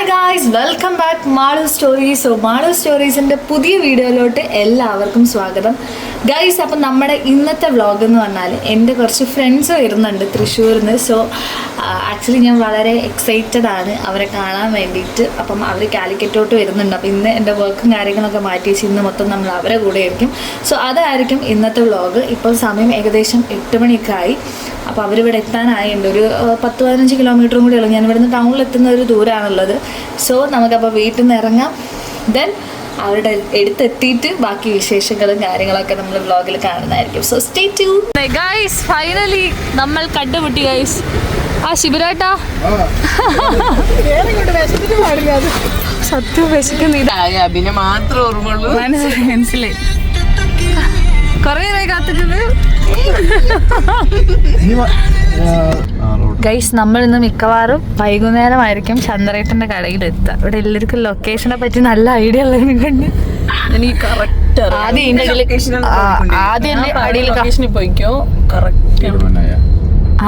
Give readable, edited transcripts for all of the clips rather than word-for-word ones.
Hi guys, welcome back Malu stories. So Malu സ്റ്റോറീസിൻ്റെ പുതിയ വീഡിയോയിലോട്ട് എല്ലാവർക്കും സ്വാഗതം ഗായ്സ്. അപ്പം നമ്മുടെ ഇന്നത്തെ വ്ളോഗ് എന്ന് പറഞ്ഞാൽ എൻ്റെ കുറച്ച് ഫ്രണ്ട്സ് വരുന്നുണ്ട് തൃശ്ശൂരിൽ നിന്ന്. സോ ആക്ച്വലി ഞാൻ വളരെ എക്സൈറ്റഡ് ആണ് അവരെ കാണാൻ വേണ്ടിയിട്ട്. അപ്പം അവർ കാലിക്കറ്റോട്ട് വരുന്നുണ്ട്. അപ്പോൾ ഇന്ന് എൻ്റെ വർക്കും കാര്യങ്ങളൊക്കെ മാറ്റി വെച്ച് ഇന്ന് മൊത്തം നമ്മൾ അവരെ കൂടെ ആയിരിക്കും. സോ അതായിരിക്കും ഇന്നത്തെ വ്ളോഗ്. ഇപ്പോൾ സമയം ഏകദേശം 8 മണിയൊക്കെ ആയി. അപ്പോൾ അവരിവിടെ എത്താനായിട്ടുണ്ട്. ഒരു 10-15 കിലോമീറ്ററും കൂടി ഉള്ളൂ. ഞാൻ ഇവിടുന്ന് ടൗണിൽ എത്തുന്ന ഒരു ദൂരമാണുള്ളത്. സോ നമുക്കപ്പോൾ വീട്ടിൽ നിന്ന് ഇറങ്ങാം. ദെൻ അവരുടെ എടുത്തെത്തിയിട്ട് ബാക്കി വിശേഷങ്ങളും കാര്യങ്ങളൊക്കെ നമ്മൾ വ്ളോഗിൽ കാണുന്നതായിരിക്കും. So stay tuned guys. Finally നമ്മൾ കണ്ടുമുട്ടി ഗൈസ്. ആ ശിബിരാട്ടാ സത്യം വിശക്കുന്ന മാത്രം ഓർമ്മയുള്ളൂ. മനസ്സിലായി. കുറേ നേരം കാത്തിട്ടുണ്ട് ഗൈസ്. നമ്മൾ ഇന്ന് മിക്കവാറും വൈകുന്നേരമായിരിക്കും ചന്ദ്രേട്ടൻ്റെ കടയിലെത്തുക. ഇവിടെ എല്ലാവർക്കും ലൊക്കേഷനെ പറ്റി നല്ല ഐഡിയ ഉള്ളതിനെ കൊണ്ട് എനിക്ക് കറക്റ്റ്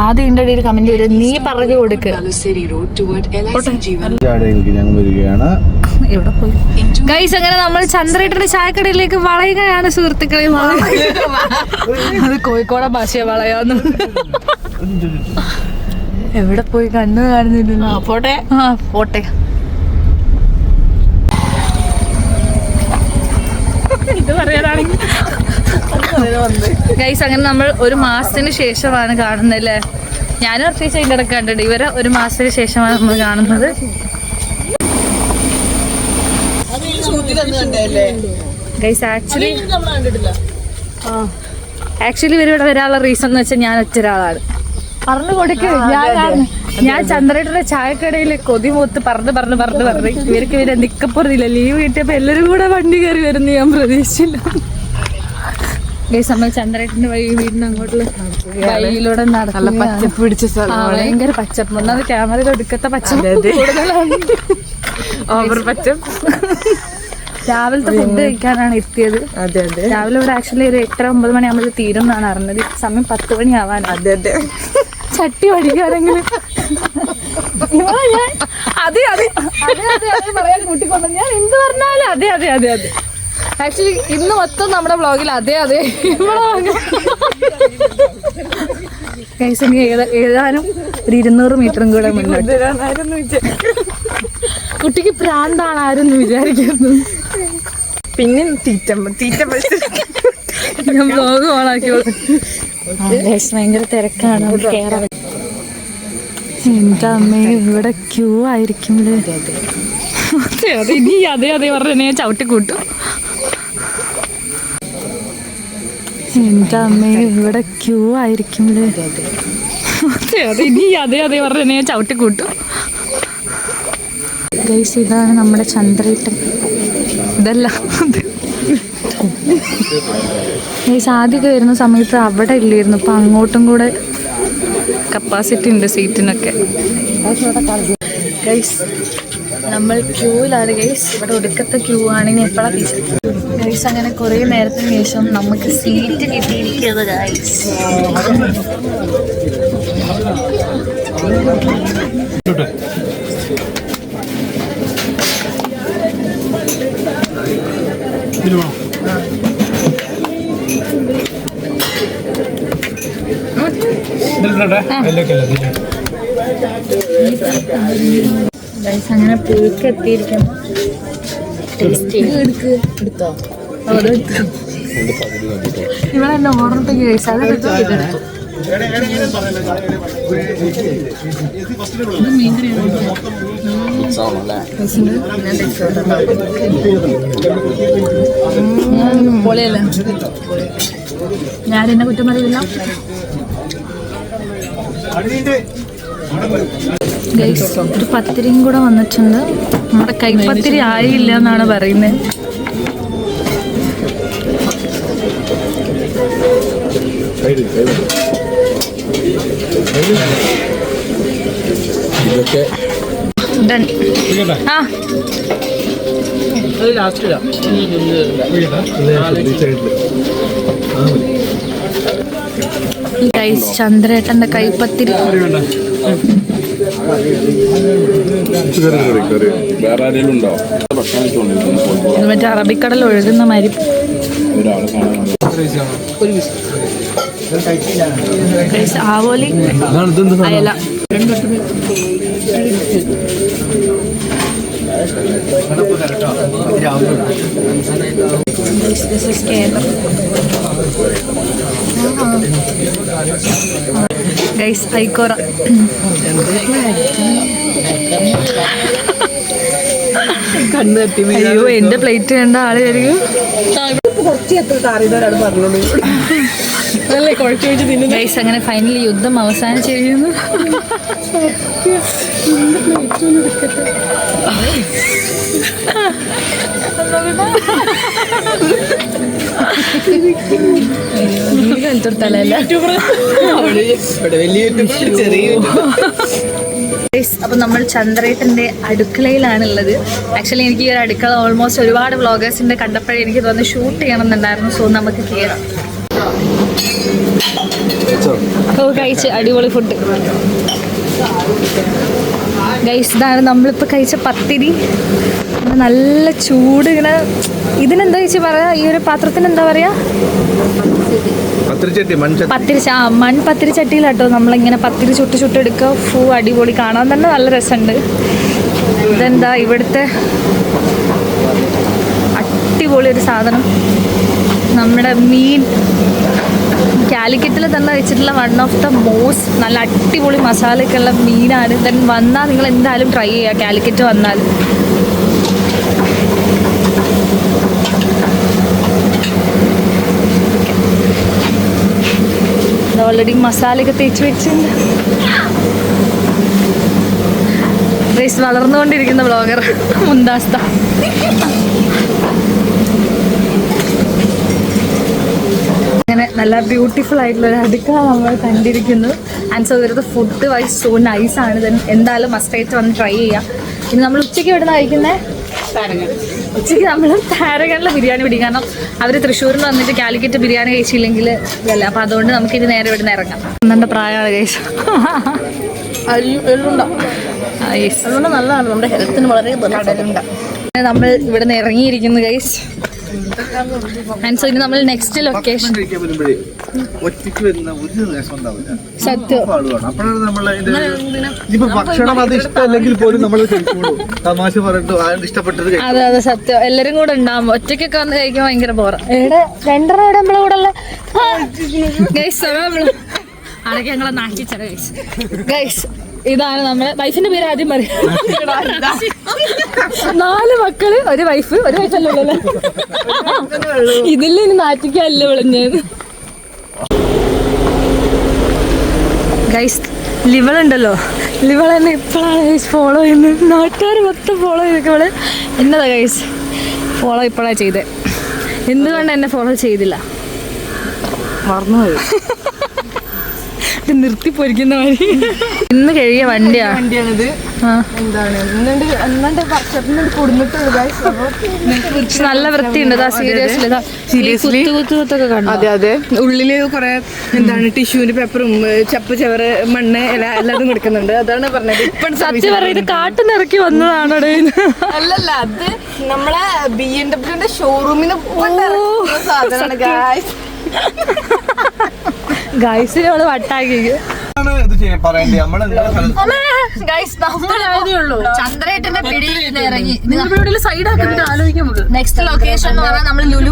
ആദ്യം ഇതിൻ്റെ ഇടയിൽ കമന്റ് ചെയ്ത് നീ പറഞ്ഞു കൊടുക്കുക. ഇവിടെ പോയി ഗൈസ്. അങ്ങനെ നമ്മൾ ചന്ദ്രേട്ടന്റെ ചായക്കടയിലേക്ക് വളയുകയാണ് സുഹൃത്തുക്കളെ. അത് കോഴിക്കോട് ഭാഷയെ വളയാന്ന്. എവിടെ പോയി കണ്ണു കാണുന്നില്ല. പോട്ടെ പോട്ടെ. ഇത് പറയാനാണെങ്കിൽ ഗൈസ് അങ്ങനെ നമ്മൾ 1 മാസത്തിന് ശേഷമാണ് കാണുന്നത് അല്ലേ. ഞാനും അത്യാവശ്യം അതിൻ്റെ ഇടയ്ക്ക് കണ്ടിട്ടുണ്ട്. ഇവരെ 1 മാസത്തിന് ശേഷമാണ് നമ്മൾ കാണുന്നത്. ഗൈസ് ആക്ച്വലി ഇവരിവിടെ വരാനുള്ള റീസൺ എന്ന് വെച്ചാൽ ഞാൻ ഒറ്റ ഒരാളാണ്. പറഞ്ഞു കൊടുക്കുക. ഞാൻ ചന്ദ്രേട്ടന്റെ ചായക്കടയിൽ കൊതിമൂത്ത് പറഞ്ഞ് ഇവർക്ക് ഇവരെ നിക്കപ്പുറത്തില്ല. ലീവ് കിട്ടിയപ്പോ എല്ലാരും കൂടെ വണ്ടി കയറി വരുന്നു. ഞാൻ പ്രതീക്ഷിച്ചില്ല ഗൈസ്. നമ്മൾ ചന്ദ്രേട്ടന്റെ വീടിന് അങ്ങോട്ടുള്ള വഴിയിലൂടെ നടക്കും. പച്ചപ്പ് പിടിച്ച ഭയങ്കര പച്ചപ്പ്. ഒന്നത് ക്യാമറയിൽ ഒടുക്കത്തെ പച്ചപ്പ് കൂടുതലാണ്. ഓവർ പച്ചപ്പ്. രാവിലത്തെ ഫുഡ് കഴിക്കാനാണ് എത്തിയത്. അതെ അതെ. രാവിലെ ഇവിടെ ആക്ച്വലി ഒരു 8-9 മണിയാകുമ്പോൾ തീരും എന്നാണ് അറിഞ്ഞത്. സമയം 10 മണിയാവാൻ. അതെ അതെ. ചട്ടി പഠിക്കാനെങ്കിലും അതെ അതെ അതെ പറയാൻ കൂട്ടിക്കൊണ്ടു. ഞാൻ എന്ത് പറഞ്ഞാലും അതെ അതെ അതെ അതെ. ആക്ച്വലി ഇന്ന് മൊത്തം നമ്മുടെ വ്ളോഗിൽ അതെ അതെ ഗൈസ്. എനിക്ക് എഴുതാനും ഒരു 200 മീറ്ററും കൂടെ മുന്നോട്ട്. കുട്ടിക്ക് പ്രാന്താണ് ആരെന്ന് വിചാരിക്കുന്നു. പിന്നെ തീറ്റ ഞാൻ വ്ളോഗ് ഓണാക്കിയോളൂ. ഭയങ്കര തിരക്കാണ്. എന്റെ അമ്മയെ ഇവിടെ ക്യൂ ആയിരിക്കും. ഇനി അതെ അതെ പറഞ്ഞ ഞാൻ ചവിട്ടി കൂട്ടും. എന്റെ അമ്മയെ ഇവിടെ ക്യൂ ആയിരിക്കും. ഇനി അതെ അതെ പറഞ്ഞ ഞാൻ ചവിട്ടി കൂട്ടും. ഗൈസ് ഇതാണ് നമ്മുടെ ചന്ദ്രേട്ടൻ. ഇതല്ല ഗൈസ്. ആദ്യമൊക്കെ വരുന്ന സമയത്ത് അവിടെ ഇല്ലായിരുന്നു. ഇപ്പം അങ്ങോട്ടും കൂടെ കപ്പാസിറ്റി ഉണ്ട് സീറ്റിനൊക്കെ. ഗൈസ് നമ്മൾ ക്യൂവിലാണ് ഗൈസ്. ഇവിടെ ഒടുക്കത്തെ ക്യൂ ആണെങ്കിൽ എപ്പോഴാണ് ഗൈസ്. അങ്ങനെ കുറേ നേരത്തിന് ശേഷം നമുക്ക് സീറ്റ് കിട്ടിയിരിക്കുന്നത് ഗൈസ്. അങ്ങനെ പൂക്ക് എത്തിയിരിക്കുന്നു. ഇവിടെ എന്നെ ഓർമ്മ ഗൈസ്. അതെടുത്തു. പൊളിയല്ലേ. ഞാനെന്നെ കുറ്റം പറയില്ല ഗൈസ്. ഒരു പത്തിരിയും കൂടെ വന്നിട്ടുണ്ട്. നമ്മുടെ കൈപ്പത്തിരി ആയില്ല എന്നാണ് പറയുന്നത്. ഗൈസ് ചന്ദ്രേട്ടന്റെ കൈപ്പത്തിരി വേറെ ആരെങ്കിലും ഉണ്ടോ? ഭക്ഷണം ഇത് മറ്റേ അറബിക്കടൽ ഒഴുകുന്ന മാതിരി. ഒരാളെ കാണാൻ ആവോലി അയല. This is Kerala. Guys, Aikora. അയ്യോ എന്റെ പ്ലേറ്റ് കണ്ട ആള് വരികയും ഗൈസ് അങ്ങനെ ഫൈനലി യുദ്ധം അവസാനിച്ചിരിക്കുന്നു. അപ്പൊ നമ്മൾ ചന്ദ്രേട്ടന്റെ അടുക്കളയിലാണുള്ളത്. ആക്ച്വലി എനിക്ക് ഈ ഒരു അടുക്കള ഓൾമോസ്റ്റ് ഒരുപാട് വ്ളോഗേഴ്സിന്റെ കണ്ടപ്പോഴേ എനിക്ക് തോന്നുന്നു ഷൂട്ട് ചെയ്യണമെന്നുണ്ടായിരുന്നു. സോ നമുക്ക് കയറാം. ഓ കഴിച്ച് അടിപൊളി ഫുഡ് ഗൈസ്. ഇതാണ് നമ്മളിപ്പോൾ കഴിച്ച പത്തിരി. നല്ല ചൂട് ഇങ്ങനെ. ഇതിനെന്താ വെച്ച് പറയാ, ഈ ഒരു പാത്രത്തിന് എന്താ പറയാ? പത്തിരി മൺപത്തിരി ചട്ടിയിലാട്ടോ നമ്മളിങ്ങനെ പത്തിരി ചുട്ടെടുക്കുക. അടിപൊളി, കാണാൻ തന്നെ നല്ല രസമുണ്ട്. ഇതെന്താ ഇവിടുത്തെ അടിപൊളി ഒരു സാധനം, നമ്മുടെ മീൻ. കാലിക്കറ്റിൽ തന്നെ വെച്ചിട്ടുള്ള വൺ ഓഫ് ദ മോസ്റ്റ് നല്ല അടിപൊളി മസാലയൊക്കെ ഉള്ള മീനാണ്. ദെൻ വന്നാൽ നിങ്ങൾ എന്തായാലും ട്രൈ ചെയ്യുക കാലിക്കറ്റ് വന്നാൽ. ഓൾറെഡി മസാലയൊക്കെ തേച്ച് വെച്ചിട്ടുണ്ട്. റൈസ് വളർന്നുകൊണ്ടിരിക്കുന്ന ബ്ലോഗർ മുന്താസ്ത. അങ്ങനെ നല്ല ബ്യൂട്ടിഫുൾ ആയിട്ടുള്ള ഒരു അടുക്കള നമ്മൾ കണ്ടിരിക്കുന്നു. ആൻഡ് സോ ഇവരുടെ ഫുഡ് വൈസ് സോ നൈസാണ്. ദെൻ എന്തായാലും മസ്റ്റായിട്ട് വന്ന് ട്രൈ ചെയ്യാം. ഇനി നമ്മൾ ഉച്ചയ്ക്ക് എവിടെ നിന്നാണ് കഴിക്കുന്നത്? ഉച്ചയ്ക്ക് നമ്മൾ താരകണിലെ ബിരിയാണി പിടിക്കും. കാരണം അവർ തൃശ്ശൂരിൽ വന്നിട്ട് കാലിക്കറ്റ് ബിരിയാണി കഴിച്ചില്ലെങ്കിൽ ഇതല്ല. അപ്പം അതുകൊണ്ട് നമുക്കിത് നേരെ ഇവിടെ നിന്ന് ഇറങ്ങാം. എന്നെ പ്രായമാണ് കഴിച്ചു. അതുകൊണ്ട് നല്ലതാണ്, നമ്മുടെ ഹെൽത്തിന് വളരെ കടലുണ്ട. നമ്മൾ ഇവിടെ നിന്ന് ഇറങ്ങിയിരിക്കുന്നു ഗൈസ്. ആൻഡ് സോ ഇനി നമ്മൾ നെക്സ്റ്റ് ലൊക്കേഷൻ. സത്യം ഭക്ഷണം അത് ഇഷ്ടമല്ലെങ്കിൽ പോലും നമ്മൾ തമാശ പറഞ്ഞിട്ട് ഇഷ്ടപ്പെട്ടത്. അതെ അതെ സത്യം. എല്ലാരും കൂടെ ഉണ്ടാവും. ഒറ്റയ്ക്കൊക്കെ വന്ന് കഴിക്കാൻ ഭയങ്കര ബോറ. എവിടെ രണ്ടെണ്ണം ഇവിടെ നമ്മളെ കൂടെ ഉള്ള ഗൈസ്. അതൊക്കെ ഞങ്ങളെ നാട്ടിച്ചറ ഗൈസ്. ഗൈസ് ഇതാണ് നമ്മുടെ വൈഫിന്റെ പേര് ആദ്യം പറയാം. 4 മക്കള്, ഒരു വൈഫല്ലേ ഉള്ളല്ലേ. ഇതിൽ ഇനി നാട്ടിക്കല്ല വിളഞ്ഞത് ഗൈസ്. ലിവളുണ്ടല്ലോ, ലിവൾ എന്നെ ഇപ്പോഴാണ് ഗൈസ് ഫോളോ ചെയ്യുന്നത്. നാട്ടുകാർ മൊത്തം ഫോളോ ചെയ്തവള് എന്നതാ ഗൈസ്. ഫോളോ ഇപ്പോഴാണ് ചെയ്തത്. എന്തുകൊണ്ട് എന്നെ ഫോളോ ചെയ്തില്ല? മറന്നുപോയി. നിർത്തി പൊരിക്കുന്ന മാതിരി. ഇന്ന് കഴിയ വണ്ടിയാണിത്. നല്ല വൃത്തിയുണ്ട്. സീരിയസ്ലി കുത്തൊക്കെ കാണും. അതെ അതെ. ഉള്ളില് കുറെ എന്താണ് ടിഷ്യൂവിന്റെ പേപ്പറും ചവറ് മണ്ണ് എല്ലാതും കൊടുക്കുന്നുണ്ട്. അതാണ് പറഞ്ഞത്. സത്യം പറയും, ഇത് കാട്ടിനിറക്കി വന്നതാണോ? അല്ലല്ല, അത് നമ്മളെ BMW ഷോറൂമിന് സാധനമാണ് ഗായ്സ്. ഗൈസിനെ അവള് വട്ടാക്കി. ചന്ദ്രേട്ടന്റെ പിടിയിൽ ഇറങ്ങി സൈഡാക്കിട്ട് ആലോചിക്കാൻ. നെക്സ്റ്റ് ലൊക്കേഷൻ എന്ന് പറഞ്ഞാൽ നമ്മൾ ലുലു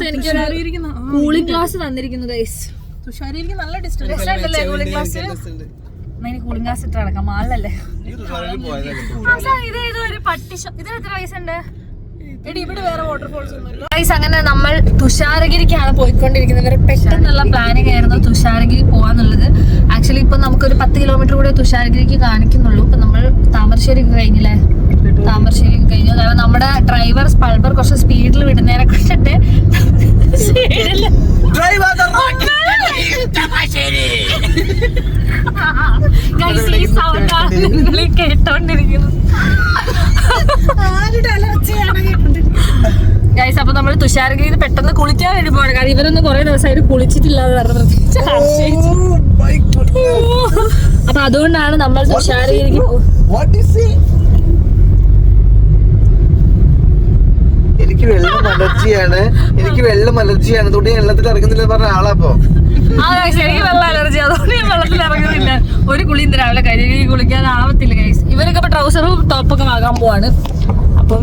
എനിക്ക് കൂളിംഗ് ഗ്ലാസ് തന്നിരിക്കുന്നു ഗൈസ്. നല്ല distance cooling glass. Cooling glass ഇട്ട് നടക്കാം. മാളിലല്ലേ ഇതൊരു പട്ടി. ഇതിന് എത്ര വയസ്സുണ്ട്? അങ്ങനെ നമ്മൾ തുഷാരഗിരിക്കാണ് പോയിക്കൊണ്ടിരിക്കുന്നത്. ഇവരെ പെട്ടെന്നുള്ള പ്ലാനിങ് ആയിരുന്നു തുഷാരഗിരി പോവാന്നുള്ളത്. ആക്ച്വലി ഇപ്പൊ നമുക്കൊരു 10 കിലോമീറ്റർ കൂടെ തുഷാരഗിരിക്ക് കാണിക്കുന്നുള്ളൂ. ഇപ്പൊ നമ്മൾ താമരശ്ശേരി കഴിഞ്ഞില്ലേ? താമരശ്ശേരി കഴിഞ്ഞു. കാരണം നമ്മുടെ ഡ്രൈവർ സ്പൾബർ കുറച്ച് സ്പീഡിൽ വിടുന്നതിനെ കുറിച്ചിട്ട് ഈ സൗണ്ടാണ് നിങ്ങൾ കേട്ടോണ്ടിരിക്കുന്നത്. ഗൈസ്, അപ്പൊ നമ്മള് തുഷാരഗിരിയിൽ പെട്ടെന്ന് കുളിക്കാൻ വേണ്ടി പോകണം. കാരണം ഇവരൊന്നും കുറെ ദിവസമായിട്ട് കുളിച്ചിട്ടില്ലാതെ അപ്പൊ അതുകൊണ്ടാണ് നമ്മൾ തുഷാരഗിരിക്ക് എനിക്ക് വെള്ളം അലർജിയാണ് അതുകൊണ്ട് വെള്ളത്തിൽ ഇറങ്ങുന്നില്ല പറഞ്ഞ ആളാപ്പോ. ശരിക്കും വെള്ളം അലർജി, അതുകൊണ്ട് ഞാൻ വെള്ളത്തിൽ ഇറങ്ങുന്നില്ല. ഒരു കുളി ഇന്ന് രാവിലെ കഴുകി കുളിക്കാൻ ആവത്തില്ല ഗൈസ്. ഇവരൊക്കെ ഇപ്പൊ ട്രൗസറും ടോപ്പൊക്കെ വാങ്ങാൻ പോവാണ്. അപ്പം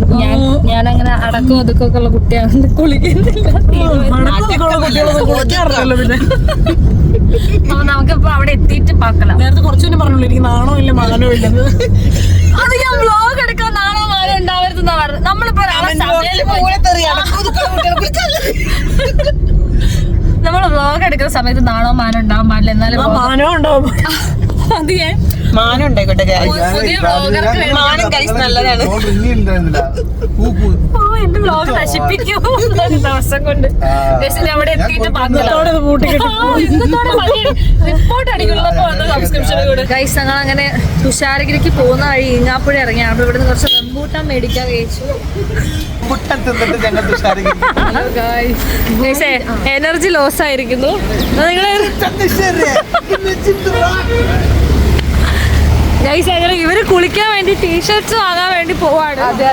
ഞാനങ്ങനെ അടക്കം ഒതുക്കൊക്കെ ഉള്ള കുട്ടിയാണ്, കുളിക്കുന്നില്ല. അപ്പൊ നമുക്കിപ്പോ അവിടെ എത്തിയിട്ട് പാക്കണം. നേരത്തെ കുറച്ചുകൂടി പറഞ്ഞോളൂ, എനിക്ക് നാണോ ഇല്ല മാനോ ഇല്ലെന്ന്. അത് ഞാൻ വ്ലോഗ് എടുക്കാൻ നാണോ മാനോ ഉണ്ടാവരുതെന്നാ പറഞ്ഞത്. നമ്മളിപ്പോ നമ്മള് വ്ലോഗ് എടുക്കുന്ന സമയത്ത് നാണോ മാനോ ഉണ്ടാവാൻ പാടില്ല. എന്നാലും മാനോ ഉണ്ടാവും. അത് ഞാൻ മാനം ഉണ്ടായിക്കോട്ടെ. പുതിയ വ്ലോഗർക്ക് മാനം കൈസ് നല്ലതാണ്. എന്റെ വ്ലോഗ് നശിപ്പിക്കും ദിവസം കൊണ്ട്. അവിടെ എത്തിയിട്ട് റിപ്പോർട്ട് അടിക്കുള്ളപ്പോ സബ്സ്ക്രിപ്ഷൻ കൂടെ. ഗൈസ്, ഞങ്ങൾ അങ്ങനെ തുഷാരഗിരിക്ക് പോകുന്ന വഴി ഈങ്ങാപ്പുഴ ഇറങ്ങിയാണ്. അപ്പൊ ഇവിടുന്ന് കുറച്ച് റംബൂട്ടാൻ മേടിക്കാൻ കഴിച്ചു. എനർജി ലോസ് ആയിരിക്കുന്നു. നിങ്ങള് ഗൈസ്, അങ്ങനെ ഇവര് കുളിക്കാൻ വേണ്ടി ടീഷർട്ട്സ് വാങ്ങാൻ വേണ്ടി പോവാണ്. അതെ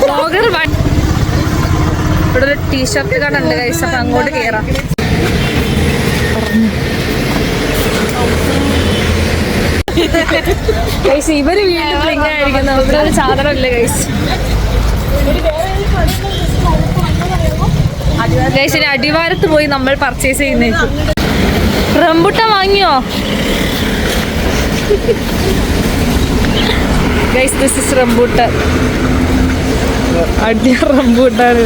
ബ്ലോഗർ ഇവിടെ ഒരു ടീഷർട്ട് കണ്ടുണ്ട് ഗൈസ്. അപ്പൊ അങ്ങോട്ട് കേറാം. ഗൈസ്, ഇവര് വീണ്ടും ബ്ലിങ്ങായിരിക്കുന്നു. ഇവിടെ ഒരു സാധനമില്ല ഗൈസ്. ഗൈസ്, ഇനി അടിവാരത്ത് പോയി നമ്മൾ പർച്ചേസ് ചെയ്യുന്നേക്കും. റംബൂട്ടാൻ വാങ്ങിയോ ഗൈസ്? This is rambutan. അടി റംബൂട്ടാണ്.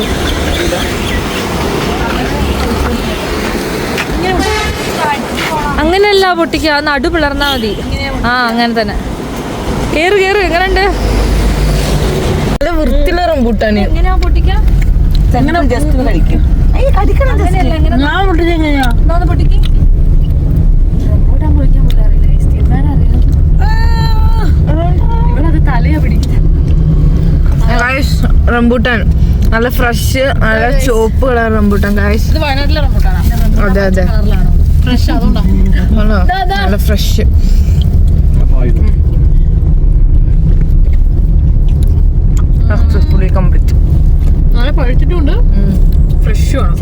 അങ്ങനെയല്ല പൊട്ടിക്കുക, അത് നടു പിളർന്നാ മതി. ആ, അങ്ങനെ തന്നെ. കേറ് എങ്ങനെയുണ്ട്? നല്ല വൃത്തിയുള്ള റംബൂട്ടാന്. എങ്ങനെയാ പൊട്ടിക്കാം? ജസ്റ്റ് കഴിക്കും. ഞാൻ പൊട്ടിച്ച എങ്ങനെയാ പൊട്ടിക്ക്. റംബൂട്ടാൻ പൊളിക്കാൻ പോലും അറിയില്ല ഗൈസ്. തിന്നാനറിയാം. ഇവളത് തലയാ പിടിക്കുന്നത്. റംബൂട്ടാൻ നല്ല ഫ്രഷ്, നല്ല ചുവപ്പ് കളർ റംബൂട്ടാൻ ഗൈസ്. ഇത് വയനാട്ടിലെ റംബൂട്ടാണോ? അതെ ഫ്രഷ്, അതുകൊണ്ടാണ് നല്ല ഫ്രഷ്. Successfully complete. നല്ല പഴുത്തിട്ടുണ്ട്, ഫ്രഷും ആണ്.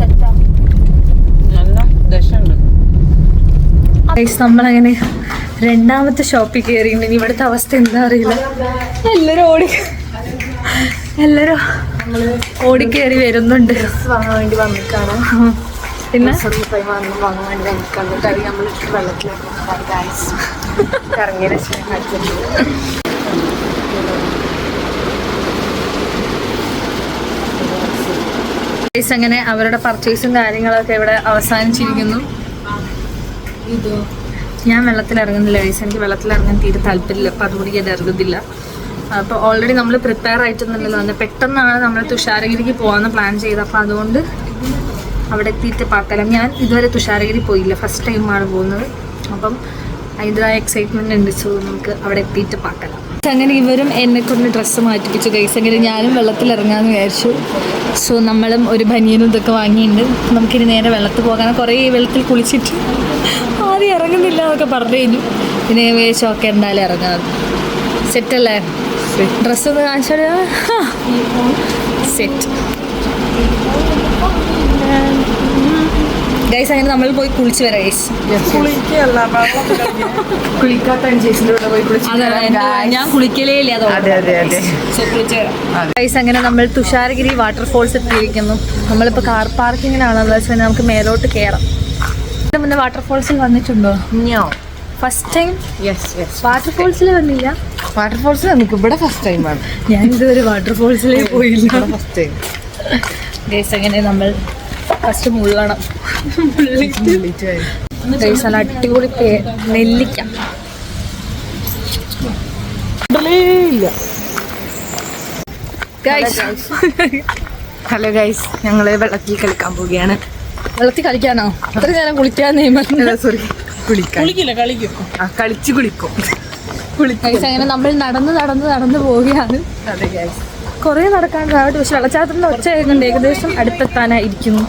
നല്ല ദശയുണ്ട്. നമ്മളങ്ങനെ രണ്ടാമത്തെ ഷോപ്പിൽ കയറിയിട്ട് ഇനി ഇവിടുത്തെ അവസ്ഥ എന്താ അറിയില്ല. എല്ലാരും ഓടിക്കേറി വരുന്നുണ്ട്. വാങ്ങാൻ വേണ്ടി വന്നിട്ടാണ്. പിന്നെ വാങ്ങാൻ വേണ്ടി വന്നിട്ടാണ്. നമ്മൾ വെള്ളത്തിലേക്ക് ഇറങ്ങിയ അങ്ങനെ അവരുടെ പർച്ചേസും കാര്യങ്ങളൊക്കെ ഇവിടെ അവസാനിച്ചിരിക്കുന്നു. ഞാൻ വെള്ളത്തിലിറങ്ങുന്നില്ല ഗൈസ്. എനിക്ക് വെള്ളത്തിലിറങ്ങാൻ തീരെ താല്പര്യമില്ല. അപ്പോൾ അതുകൊണ്ട് ഞാൻ ഇറങ്ങുന്നില്ല. അപ്പോൾ ഓൾറെഡി നമ്മൾ പ്രിപ്പയർ ആയിട്ടൊന്നുമില്ലല്ലോ. വന്നത് പെട്ടെന്നാണ് നമ്മൾ തുഷാരഗിരിക്ക് പോകാമെന്ന് പ്ലാൻ ചെയ്തത്. അപ്പോൾ അതുകൊണ്ട് അവിടെ എത്തിയിട്ട് പാക്കലം. ഞാൻ ഇതുവരെ തുഷാരഗിരി പോയില്ല, ഫസ്റ്റ് ടൈമാണ് പോകുന്നത്. അപ്പം അതിൻ്റെതായ എക്സൈറ്റ്മെൻറ്റ് ഉണ്ട്. സോ നമുക്ക് അവിടെ എത്തിയിട്ട് പാക്കലം. അങ്ങനെ ഇവരും എന്നെ കൊണ്ട് ഡ്രസ്സ് മാറ്റിപ്പിച്ചു ഗൈസ്. അങ്ങനെ ഞാനും വെള്ളത്തിലിറങ്ങാമെന്ന് വിചാരിച്ചു. സോ നമ്മളും ഒരു ബനിയനും ഇതൊക്കെ വാങ്ങിയിട്ടുണ്ട്. നമുക്കിനി നേരെ വെള്ളത്തിൽ പോകാൻ. കുറേ വെള്ളത്തിൽ കുളിച്ചിട്ട് ആദ്യം ഇറങ്ങുന്നില്ല എന്നൊക്കെ പറഞ്ഞു കഴിഞ്ഞു. പിന്നെ വിചാരിച്ചു ഓക്കെ എന്തായാലും ഇറങ്ങാം. സെറ്റല്ലേ? ഡ്രസ്സ് ഒന്ന് കാണിച്ചാൽ സെറ്റ് ഗൈസ്. അങ്ങനെ നമ്മൾ പോയി കുളിച്ച് വരാം ഗൈസ്. ഞാൻ കുളിക്കലേ ഇല്ല ഗൈസ്. അങ്ങനെ നമ്മൾ തുഷാരഗിരി വാട്ടർഫോൾസ് എത്തിയിരിക്കുന്നു. നമ്മളിപ്പോൾ കാർ പാർക്കിങ്ങിനാണെന്ന് വെച്ചാൽ നമുക്ക് മേലോട്ട് കയറാം. മുന്നേ വാട്ടർഫോൾസിൽ വന്നിട്ടുണ്ടോ? First time? വാട്ടർഫോൾസിൽ വന്നില്ല. വാട്ടർഫോൾസിൽ നമുക്ക് ഇവിടെ ഫസ്റ്റ് ടൈമാണ്. ഞാൻ ഇതുവരെ വാട്ടർഫോൾസിലേ പോയില്ല. First time guys. അങ്ങനെ നമ്മൾ ഫസ്റ്റ് മുള്ളണം. ഗൈസ് നല്ല അടിപൊളി നെല്ലിക്ക. ഹലോ ഗൈസ്, ഞങ്ങള് വെള്ളത്തിൽ കളിക്കാൻ പോവുകയാണ്. വെള്ളത്തിൽ കളിക്കാനോ? അത്ര നേരം കുളിക്കാൻ നിയമം. സോറി, കളിച്ചു കുളിക്കും. അങ്ങനെ നമ്മൾ നടന്ന് പോവുകയാണ്. കുറേ നടക്കാനുണ്ട്. പക്ഷെ വെള്ളച്ചാട്ടത്തിന്റെ ഒച്ച കേൾക്കുന്നുണ്ട്. ഏകദേശം അടുത്തെത്താനായിരിക്കുന്നു.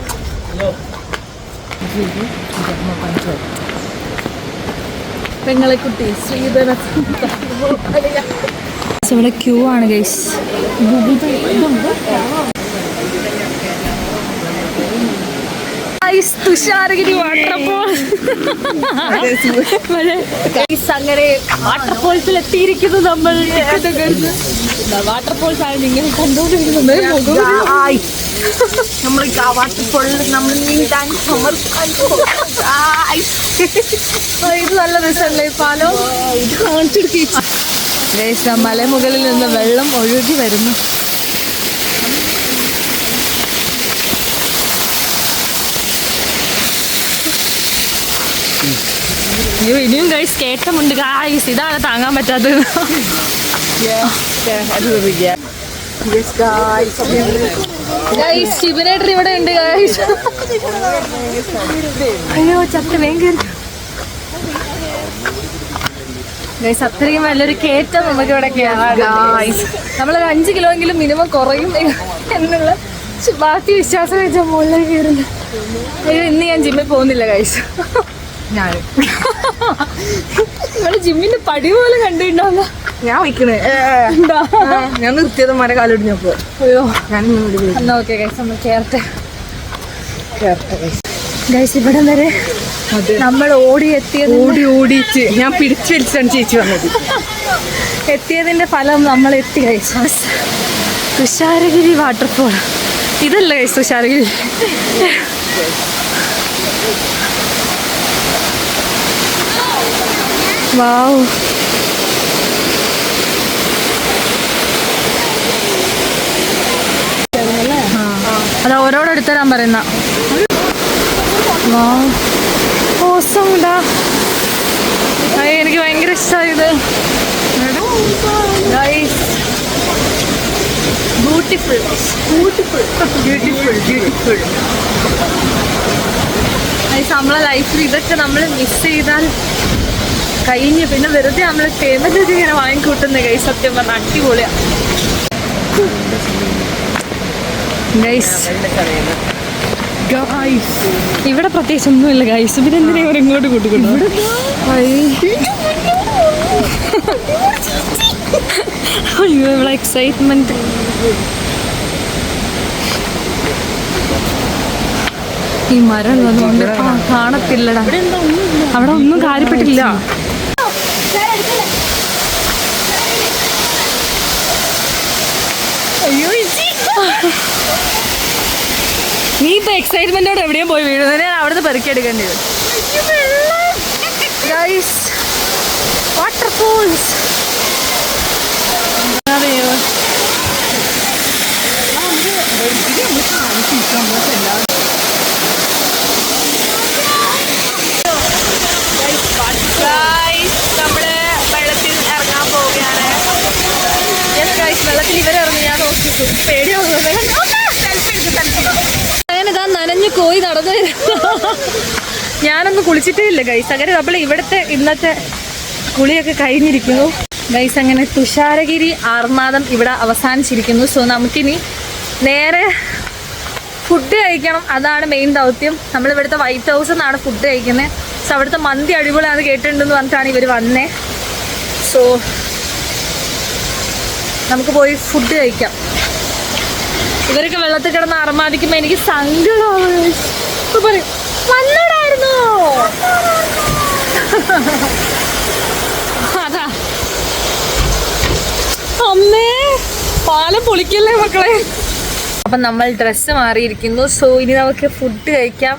പെങ്ങളെ കുട്ടി ശ്രീധര ഇവിടെ ക്യൂ ആണ് ഗൈസ്. ഗൂഗിൾ പേ തുഷാരഗിരി വാട്ടർഫോൾ. അങ്ങനെ വാട്ടർഫോൾസിൽ എത്തിയിരിക്കുന്നു നമ്മൾ. വാട്ടർഫോൾസ് ആണ് നിങ്ങൾ കണ്ടുകൊണ്ടിരിക്കുന്നത്. നമ്മൾ വാട്ടർഫോളിൽ നമ്മൾ ഇത് നല്ല രസമല്ലേ പാലോ? ഇത് കാണിച്ചെടുക്ക. മലമുകളിൽ നിന്ന് വെള്ളം ഒഴുകി വരുന്നു. ഇനിയും ഗൈസ് കേട്ടമുണ്ട് ഗൈസ്. ഇതാണ് താങ്ങാൻ പറ്റാത്തത്. ശിവനേട്ടർ ഇവിടെ ഉണ്ട് ഗൈസ്. അയ്യോ ചത്ത് വേഗം ഗൈസ്. അത്രയും നല്ലൊരു കയറ്റം നമുക്ക് ഇവിടെ നമ്മളൊരു 5 കിലോയെങ്കിലും മിനിമം കുറയും എന്നുള്ള ബാക്കി വിശ്വാസം വെച്ചാൽ മുകളിലേക്ക് കയറുന്നു. അയ്യോ ഇന്ന് ഞാൻ ജിമ്മിൽ പോകുന്നില്ല ഗൈസ്. നിങ്ങള് ജിമ്മിന്റെ പടി പോലെ കണ്ടിട്ടുണ്ടാവുന്ന. ഞാൻ വയ്ക്കണേ ഞാൻ നിർത്തിയത് മര കാലൊടിഞ്ഞപ്പോ. അയ്യോ എന്നാ ഓക്കെ ഗൈസ് നമ്മൾ കേറട്ടെ ഗൈസ്. ഇവിടം വരെ നമ്മൾ ഓടിച്ച് ഞാൻ പിടിച്ചു വലിച്ചാണ് ചേച്ചി വന്നത്. എത്തിയതിന്റെ ഫലം നമ്മൾ എത്തി ഗൈസ്. തുഷാരഗിരി വാട്ടർഫോൾ ഇതല്ല ഗൈസ് തുഷാരഗിരി. വാവ്. അത് ഓരോട് എടുത്തരാൻ പറയുന്ന. എനിക്ക് ഭയങ്കര ഇഷ്ടമായത്. ബ്യൂട്ടിഫുൾ. നമ്മളെ ലൈഫിൽ ഇതൊക്കെ നമ്മൾ മിസ് ചെയ്താൽ കഴിഞ്ഞ്. പിന്നെ വെറുതെ നമ്മൾ പേയ്മെന്റ് ഒക്കെ ഇങ്ങനെ വാങ്ങിക്കൂട്ടുന്ന കൈ സത്യം പറഞ്ഞാൽ അടിപൊളിയാ ഗൈസ്. ഇവിടെ പ്രത്യേകിച്ച് ഒന്നുമില്ല ഗൈസ്. പിന്നെ എന്തിനാ ഇവർ ഇങ്ങോട്ട് കൂട്ടിക്കൊണ്ടു? അയ്യോ ഇവിടെ എക്സൈറ്റ്മെന്റ്. ഈ മരം ഉള്ളതുകൊണ്ട് കാണത്തില്ലടാ. അവിടെ ഒന്നും കാര്യപ്പെട്ടില്ല. അയ്യോ നീ ഇപ്പൊ എക്സൈറ്റ്മെന്റോടെ എവിടെയും പോയി വീഴുന്നത്. ഞാൻ അവിടുന്ന് പെറുക്കിയെടുക്കേണ്ടി വരും. വാട്ടർഫോൾസ്. നമ്മള് വെള്ളത്തിൽ ഇറങ്ങാൻ പോവുകയാണ്. വെള്ളത്തിൽ ഇവരിറങ്ങി ഞാൻ നോക്കിട്ടു പേടിയാവുന്നത്. ഞാനിതാ നനഞ്ഞു കോയി നടന്നു വരുന്നു. ഞാനൊന്നും കുളിച്ചിട്ടേ ഇല്ല ഗൈസ്. അങ്ങനെ നമ്മൾ ഇവിടുത്തെ ഇന്നത്തെ കുളിയൊക്കെ കഴിഞ്ഞിരിക്കുന്നു ഗൈസ്. അങ്ങനെ തുഷാരഗിരി ആർമാദം ഇവിടെ അവസാനിച്ചിരിക്കുന്നു. സോ നമുക്കിനി നേരെ ഫുഡ് കഴിക്കണം. അതാണ് മെയിൻ ദൗത്യം. നമ്മളിവിടുത്തെ വൈറ്റ് ഹൗസ് നിന്നാണ് ഫുഡ് കഴിക്കുന്നത്. സോ അവിടുത്തെ മന്തി അടിപൊളിയാണ് കേട്ടിട്ടുണ്ടെന്ന് പറഞ്ഞിട്ടാണ് ഇവർ വന്നേ. സോ നമുക്ക് പോയി ഫുഡ് കഴിക്കാം. ഇവരൊക്കെ വെള്ളത്തിൽ കിടന്ന് അർമാദിക്കുമ്പോൾ എനിക്ക് സങ്കടമാണ്. പറയും വന്നിടായിരുന്നോ? അതാ അമ്മേ പാലം പൊളിക്കല്ലേ മക്കളെ. അപ്പം നമ്മൾ ഡ്രസ്സ് മാറിയിരിക്കുന്നു. സോ ഇനി നമുക്ക് ഫുഡ് കഴിക്കാം.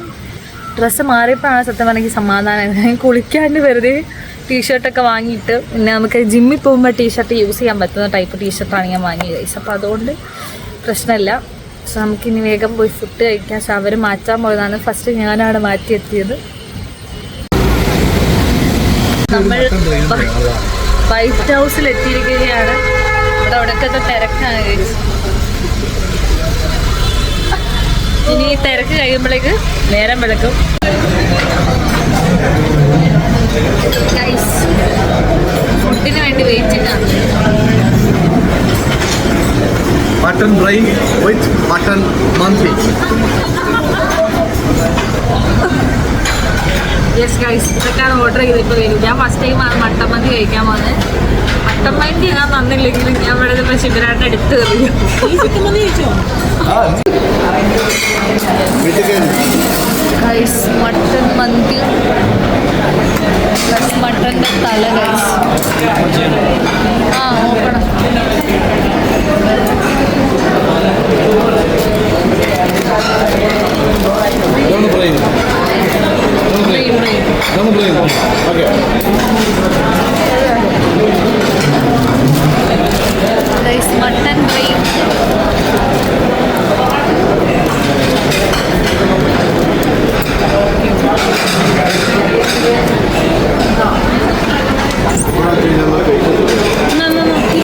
ഡ്രസ്സ് മാറിയപ്പോഴാണ് സത്യം പറഞ്ഞെങ്കിൽ സമാധാനം. ഞാൻ കുളിക്കാണ്ട് വെറുതെ ടീഷർട്ടൊക്കെ വാങ്ങിയിട്ട് പിന്നെ നമുക്ക് ജിമ്മിൽ പോകുമ്പോൾ ടീഷർട്ട് യൂസ് ചെയ്യാൻ പറ്റുന്ന ടൈപ്പ് ടീഷർട്ടാണ് ഞാൻ വാങ്ങിയത് ഗൈസ്. അപ്പോൾ അതുകൊണ്ട് പ്രശ്നമില്ല. സോ നമുക്കിനി വേഗം പോയി ഫുഡ് കഴിക്കാം. പക്ഷെ അവർ മാറ്റാൻ പോയതാണ്. ഫസ്റ്റ് ഞാനാണ് മാറ്റിയെത്തിയത്. നമ്മൾ വൈറ്റ് ഹൗസിൽ എത്തിയിരിക്കുകയാണ്. ഇവിടെ അവിടെയൊക്കെ തിരക്കാണ് ഗൈസ്. ഇനി തിരക്ക് കഴിയുമ്പോഴേക്ക് നേരം വെളുക്കും. ഫുഡിന് വേണ്ടി വെയിറ്റിംഗ് ആണ്. Mutton brain with mutton mandi. Yes guys, ഇതൊക്കെയാണ് ഓർഡർ ചെയ്തിപ്പോൾ വരും. ഞാൻ ഫസ്റ്റ് ടൈം ആണ് മട്ടൻ മന്തി കഴിക്കാൻ പോകുന്നത്. മട്ടൻ മന്തി ഞാൻ തന്നില്ലെങ്കിലും ഞാൻ ഇവിടെ ഇപ്പോൾ ശിവരായിട്ട് എടുത്ത് കയറി. ഗൈസ് മട്ടൻ മന്തി പ്ലസ് മട്ടൻ്റെ തല ഗൈസ്. നോക്കണം. Guys mutton brain.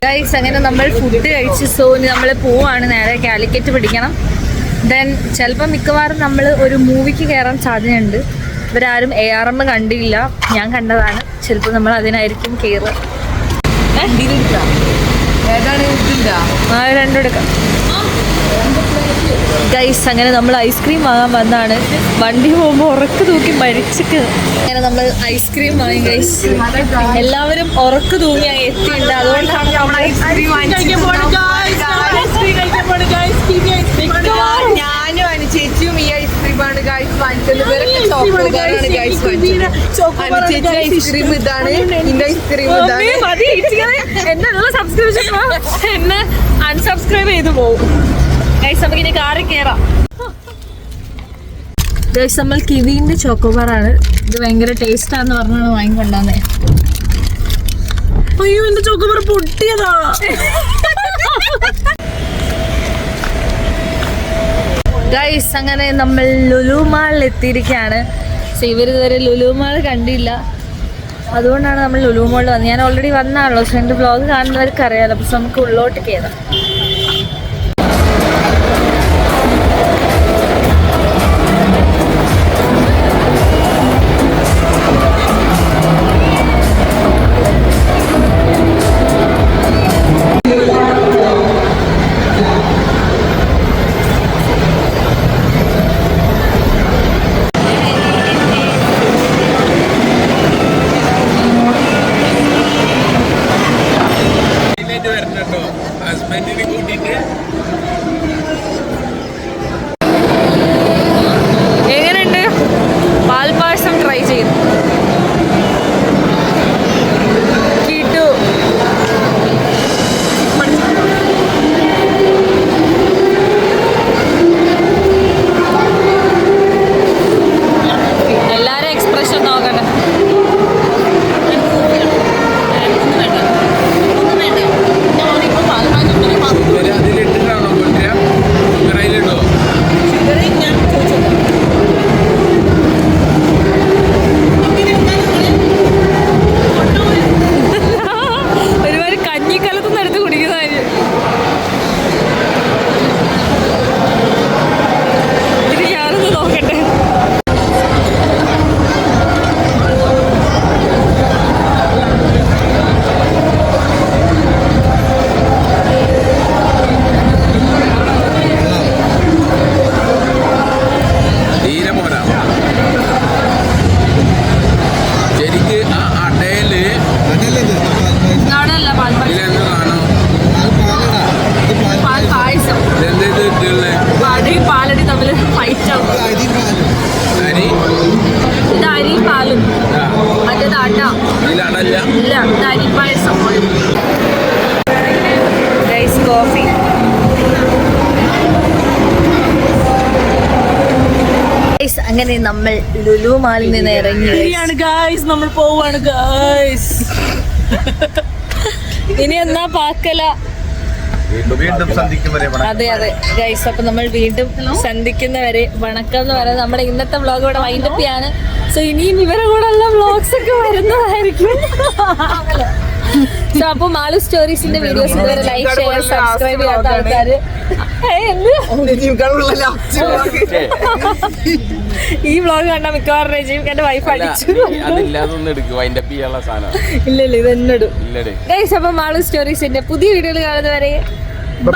ഗൈസ് അങ്ങനെ നമ്മൾ ഫുഡ് കഴിച്ച് സോ ഇനി നമ്മൾ പോവാണ് നേരെ കാലിക്കറ്റ് പിടിക്കണം. ദെൻ ചിലപ്പോൾ മിക്കവാറും നമ്മൾ ഒരു മൂവിക്ക് കയറാൻ സാധ്യതയുണ്ട്. ഇവരാരും ARM കണ്ടില്ല, ഞാൻ കണ്ടതാണ്. ചിലപ്പോൾ നമ്മൾ അതിനായിരിക്കും കയറുക. രണ്ടും എടുക്കാം. ഗൈസ് അങ്ങനെ നമ്മൾ ഐസ്ക്രീം വാങ്ങാൻ വന്നാണ്. വണ്ടി പോകുമ്പോൾ ഉറക്ക് തൂക്കി മരിച്ചിട്ട് അങ്ങനെ നമ്മൾ ഐസ്ക്രീം വാങ്ങി ഗൈസ്. എല്ലാവരും ഉറക്ക് തൂങ്ങി എത്തിയിട്ടുണ്ട്. അതുകൊണ്ടാണ് നമ്മൾ ഞാനും ചേച്ചിയും ഈ ഐസ്ക്രീമാണ് ഗൈസ് വാങ്ങിച്ചത്. ഐസ്ക്രീം ഇതാണ്, ഇന്റെ ഐസ്ക്രീം ഇതാണ്. എന്നുള്ള സബ്സ്ക്രിപ്ഷൻ എന്നെ അൺസബ്സ്ക്രൈബ് ചെയ്ത് പോകും ഗൈസ്. നമുക്ക് ഇനി കാറിൽ കയറാം. ഗൈസ് നമ്മൾ കിവിന്റെ ചോക്കോബാറാണ്. ഇത് ഭയങ്കര ടേസ്റ്റാന്ന് പറഞ്ഞാണ് വാങ്ങിക്കൊണ്ടാന്നേ. അയ്യോ എന്റെ ചോക്കോബാർ പൊട്ടിയതാ. ഗൈസ് അങ്ങനെ നമ്മൾ ലുലു മാളിൽ എത്തിയിരിക്കുകയാണ്. സോ ഇവരിതുവരെ ലുലു മാൾ കണ്ടില്ല, അതുകൊണ്ടാണ് നമ്മൾ ലുലു മാളിൽ വന്നത്. ഞാൻ ഓൾറെഡി വന്നാണല്ലോ, സോ എൻ്റെ വ്ളോഗ് കാണുന്നവർക്ക് അറിയാമല്ലോ. അപ്പോൾ നമുക്ക് ഉള്ളോട്ട് കയറാം. എങ്ങനെയുണ്ട്? പാൽപ്പായസം ട്രൈ ചെയ്തു. കിട്ടു എല്ലാരും എക്സ്പ്രഷൻ നോക്കട്ടെ. ഒരുപാട് കഞ്ഞിക്കലത്തുനിന്ന് എടുത്ത് കുടിക്കുന്നതായിരിക്കും. ഇത് ഞാനൊന്ന് നോക്കട്ടെ. തീരെ പോരാ. ശരിക്ക് ആ അടയില് അവിടെയല്ല പാൽപ്പായസം, ഇതിലെന്ത് കാണാം? പാൽപ്പായസം. ഇതെന്ത് ഇട്ടുള്ളേ? അടിയും പാലടി തമ്മിൽ ഫൈറ്റ് ആവും. അരി ഇത് അരിയും പാലും, മറ്റേത് അട. ഇതിലടല്ല. ഇല്ല, ഇത് അരിപ്പായസം. Guys coffee. അങ്ങനെ നമ്മൾ ലുലു മാളിൽ നിന്ന് ഇറങ്ങി ഗൈസ് നമ്മൾ പോവാണ് ഗൈസ്. ഇനി എന്നാ പാക്കല. വീണ്ടും സന്ധിക്കും വരെ വണക്കം. അതെ അതെ ഗൈസ്, അപ്പൊ നമ്മൾ വീണ്ടും സന്ധിക്കുന്നവരെ വണക്കം എന്ന് പറയുന്നത് നമ്മുടെ ഇന്നത്തെ വ്ളോഗ് ഇവിടെ വൈൻഡപ്പ് ചെയ്യാണ്. സോ ഇനിയും ഇവരെ കൂടെ ഉള്ള വ്ളോഗ്സ് ഒക്കെ വരുന്നതായിരിക്കും. സോ അപ്പൊ മാളു സ്റ്റോറീസിന്റെ വീഡിയോസ് ഇതുവരെ ലൈക്ക് ഷെയർ സബ്സ്ക്രൈബ് ചെയ്യാത്ത ആൾക്കാര് ഈ വ്ളോഗ് കണ്ടാൽ മിക്കവാറും രജീവ് എന്റെ വൈഫ് അടിച്ചു. അതില്ലാതൊന്നും എടുക്കും അതിന്റെ പിയുള്ള സാധനം ഇല്ല ഇത് എന്നിടും. ഇല്ലടേ. ഗൈസ് അപ്പൊ മാളു സ്റ്റോറീസിന്റെ പുതിയ വീഡിയോയിൽ കാണുന്നവരെ ബൈ.